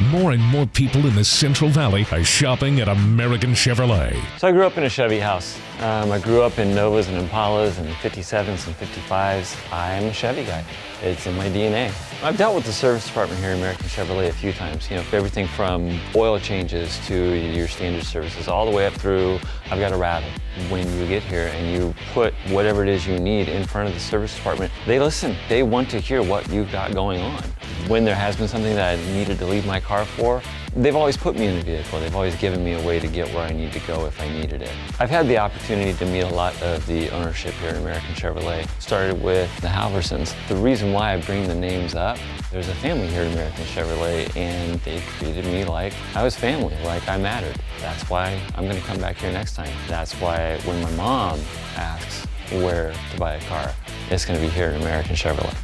more and more people in the Central Valley are shopping at American Chevrolet. So I grew up in a Chevy house. I grew up in Novas and Impalas and 57s and 55s. I'm a Chevy guy. It's in my DNA. I've dealt with the service department here at American Chevrolet a few times. You know, everything from oil changes to your standard services, all the way up through, I've got a rattle. When you get here and you put whatever it is you need in front of the service department, they listen. They want to hear what you've got going on. When there has been something that I needed to leave my car for, they've always put me in the vehicle. They've always given me a way to get where I need to go if I needed it. I've had the opportunity to meet a lot of the ownership here at American Chevrolet. Started with the Halversons. The reason why I bring the names up, there's a family here at American Chevrolet and they treated me like I was family, like I mattered. That's why I'm gonna come back here next time. That's why when my mom asks where to buy a car, it's gonna be here at American Chevrolet.